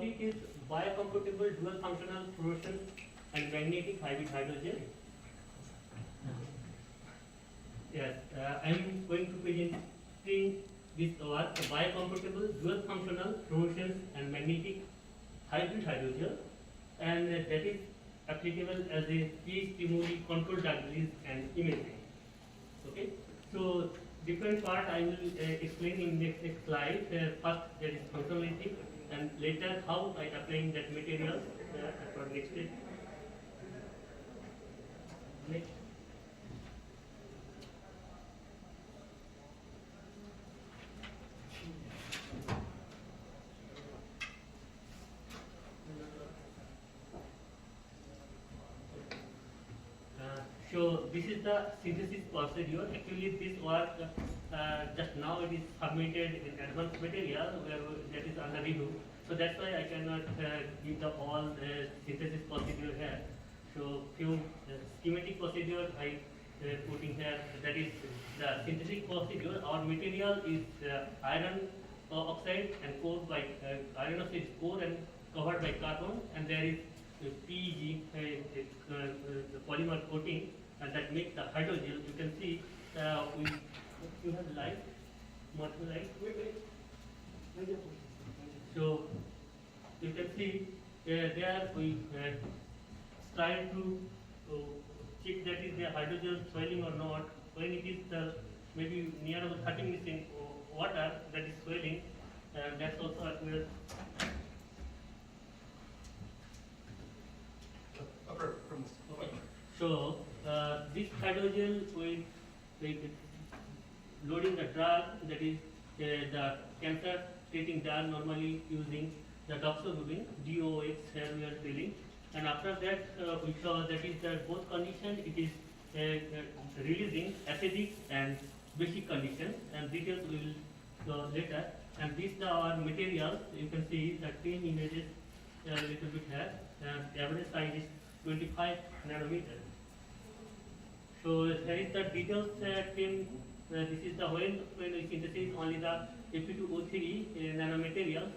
topic is biocompatible dual functional fluorescence and magnetic hybrid hydrogel. Yes, I am going to presenting this work, biocompatible dual functional fluorescence and magnetic hybrid hydrogel, and that is applicable as a key stimuli control diagnosis and imaging. Okay, so different part I will explain in next slide. First there is functionality, and later how I applying that material for next step. Next. So this is the synthesis procedure. Actually, this work just now it is submitted in advanced material where that is under review. So that's why I cannot give the all synthesis procedure here. So few schematic procedure I put in here. That is the synthetic procedure. Our material is iron oxide and coated by iron oxide is core and covered by carbon, and there is PEG the polymer coating, and that makes the hydrogel. You can see you have light, more light. So you can see there we try to check that is the hydrogel swelling or not. When it is the maybe near about 30 minutes in water that is swelling, that's also occurs. So this hydrogel will loading the drug, that is the cancer treating drug, normally using the doxorubicin, DOX here we are filling, and after that we saw that is the both condition it is releasing acidic and basic condition, and details we will show later. And these are our materials. You can see the 10 images a little bit here, and average size is 25 nanometer. So here is the details team. This is the when we synthesize only the Fe2O3 nanomaterial,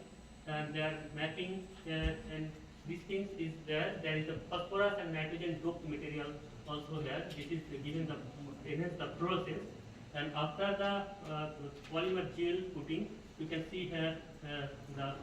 and they are mapping and these things is there. There is the phosphorus and nitrogen doped material also here. This is given the enhance the process, and after the polymer gel putting, you can see here the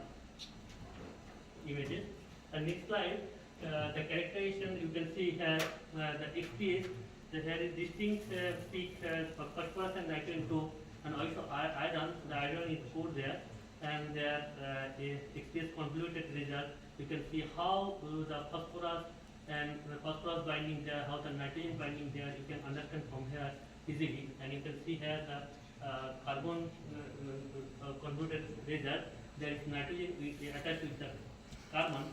images. And next slide. The characterization you can see here the XPS. Here is distinct peak for phosphorus and nitrogen tube, and also iron. The iron is put there, and there XPS convoluted result. You can see how the phosphorus and the phosphorus binding there, how the nitrogen binding there. You can understand from here easily, and you can see here the carbon convoluted result. There is nitrogen attached with the carbon.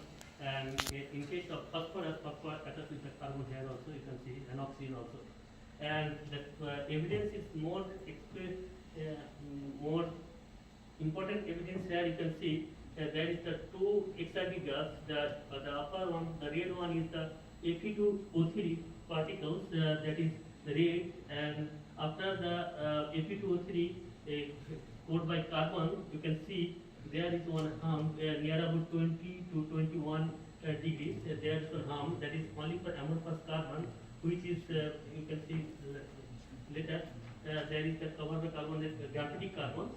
And in case of phosphorus attached with the carbon here also you can see, and oxygen also. And the evidence is more more important evidence here. You can see there is the two XRD gas. The upper one, the red one is the Fe2O3 particles. That is red, and after the Fe2O3 coated by carbon, you can see there is one harm near about 20 to 21 degrees. There is one harm that is only for amorphous carbon, which is you can see later. There is the covered by carbon, graphitic carbon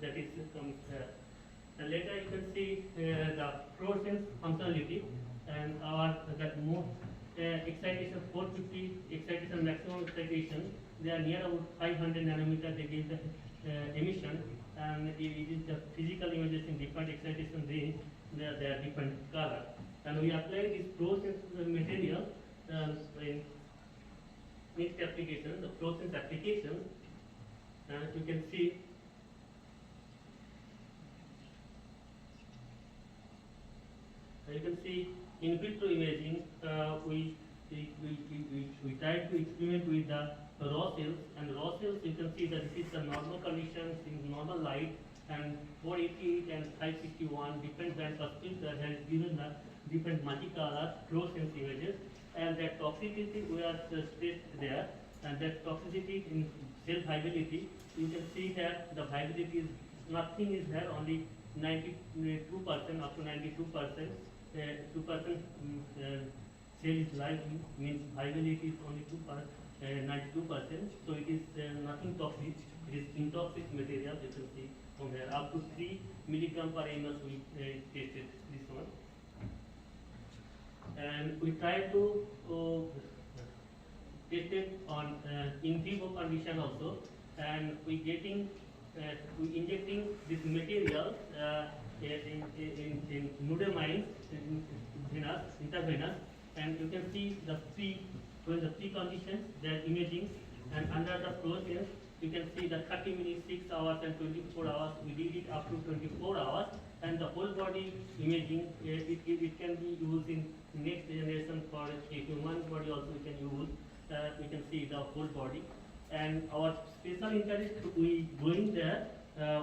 that is coming here. And later you can see the fluorescence functionality, and our that most excitation 450 excitation, maximum excitation. They are near about 500 nanometer. They give the emission. And it is the physical images in different excitation range. They are different color, and we apply this fluorescence material in next application, the fluorescence application. You can see in vitro imaging. We try to experiment with the raw cells, and raw cells you can see that this is the normal conditions in normal light, and 488 and 561 different band particles has given the different multicolor fluorescence images, and that toxicity we are stressed there, and that toxicity in cell viability you can see here. The viability is nothing is there, only 92% up to 92%. 2% cell is live, means viability is only 92%. So it is nothing toxic. It is intoxic material. You can see from here up to 3 milligram per ml we tested this one, and we try to test it on in vivo condition also, and we getting we injecting this material in nudamines in venous, intravenous, and you can see the pre conditions, their imaging, and under the process you can see the 30 minutes, 6 hours and 24 hours. We did it up to 24 hours, and the whole body imaging, it can be used in next generation for a human body also we can use. We can see the whole body, and our special interest, we going there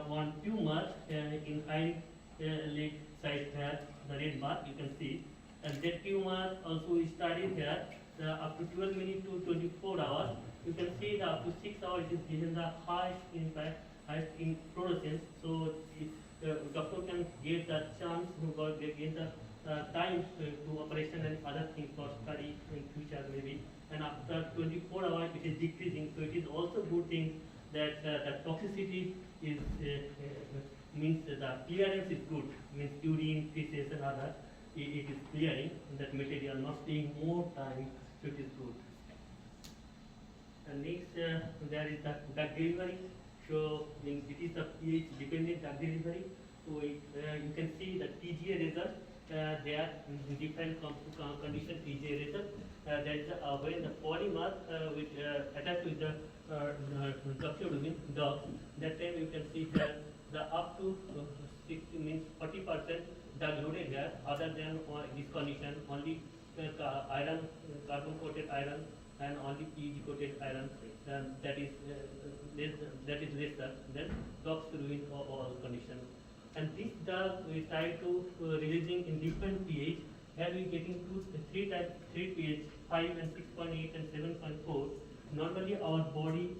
one tumor in hind leg side here, the red mark you can see, and that tumor also we studied here up to 12 minutes to 24 hours. You can see that up to 6 hours it is given the highest impact, highest in fluorescence. So doctor can get the chance to get the time to operation and other things for study in future maybe. And after 24 hours it is decreasing. So it is also good thing that the toxicity is means the clearance is good, means urine, feces and other, it is clearing that material, not staying more time, so it is good. And next there is the drug delivery. So means it is the pH dependent drug delivery. So you can see the TGA result. There in different condition TGA result. There is when the polymer which attached with the doxorubicin dogs, that time you can see here the up to 60 means 40% drug loaded here. Other than this condition, only iron, carbon coated iron, and only PEG coated iron, that is lesser than doxorubicin or all conditions. And this drug we try to releasing in different pH. Here we getting three pH, 5 and 6.8 and 7.4. Normally our body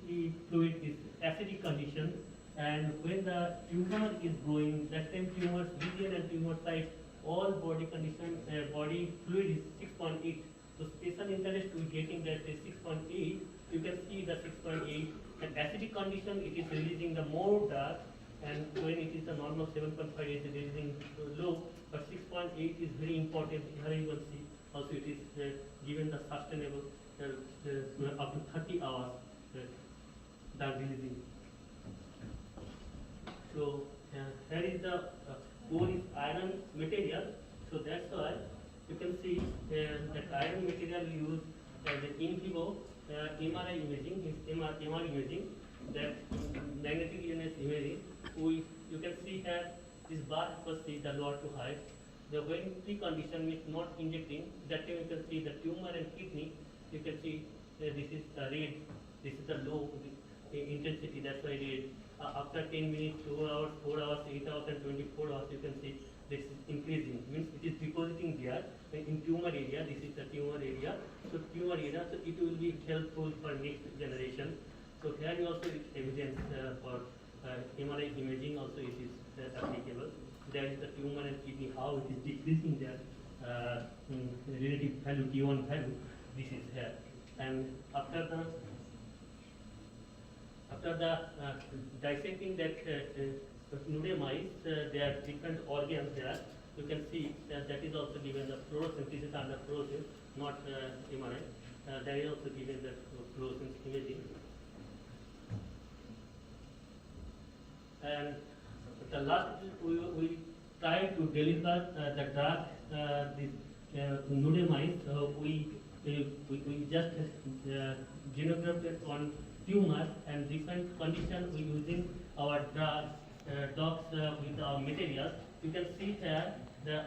fluid is acidic condition, and when the tumor is growing, that time tumor region and tumor site, all body condition, body fluid is 6.8. So special interest we getting that is 6.8. You can see the 6.8. And acidic condition, it is releasing the more drug, and when it is a normal 7.5, it is releasing low, but 6.8 is very important. Here you will see also it is given the sustainable up to 30 hours drug releasing. So here is the core is iron material. So that's why you can see that iron material used as an in vivo MRI imaging, MR imaging, that magnetic resonance imaging. You can see here this bar first is the lower to high. The when precondition means not injecting, that time you can see the tumor and kidney. You can see this is the red, this is the low intensity, that's why red. After 10 minutes, 2 hours, 4 hours, 8 hours and 24 hours, you can see this is increasing, means it is depositing there in tumor area. This is the tumor area. So tumor area, so it will be helpful for next generation. So here you also is evidence for MRI imaging also it is applicable. There is the tumor and kidney, how it is decreasing their relative value, T1 value. This is here. And after the dissecting that nude mice, there are different organs there. You can see that is also given the fluorescence. This is under fluorescence, not MRI. There is also given the fluorescence imaging. And the last we try to deliver the drug this nude mice. We just genographed on tumor and different condition we using our dogs with our material. You can see here the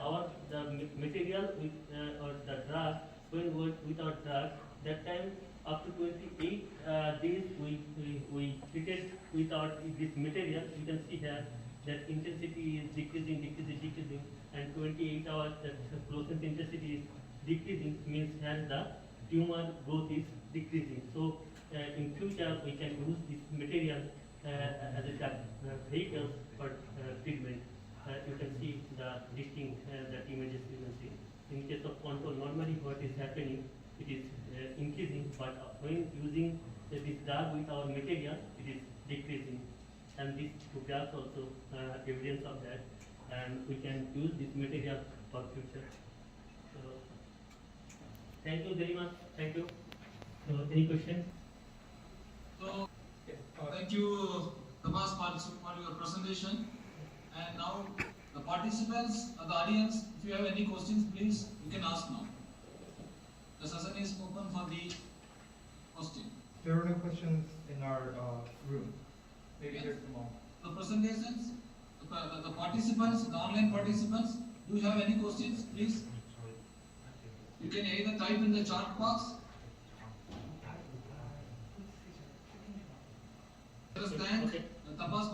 material with or the drug when work with our drug. That time up to 28 days we treated with our this material. You can see here that intensity is decreasing, and 28 hours that fluorescence intensity is decreasing, means here the tumor growth is decreasing. So in future we can use this material as a vehicle for treatment. you can see the distinct that images you can see. In case of control, normally what is happening, it is increasing, but when using this drug with our material, it is decreasing. And these two graphs also evidence of that, and we can use this material for future. So, thank you very much. Thank you. So, any questions? So, thank you, Tabas, for your presentation. And now, the participants, the audience, if you have any questions, please, you can ask now. The session is open for the question. There are no questions in our room. Maybe Yes. there's some more. The presentations, the participants, the online participants, do you have any questions, please? You can either type in the chat box. Let us thank Okay. Tabas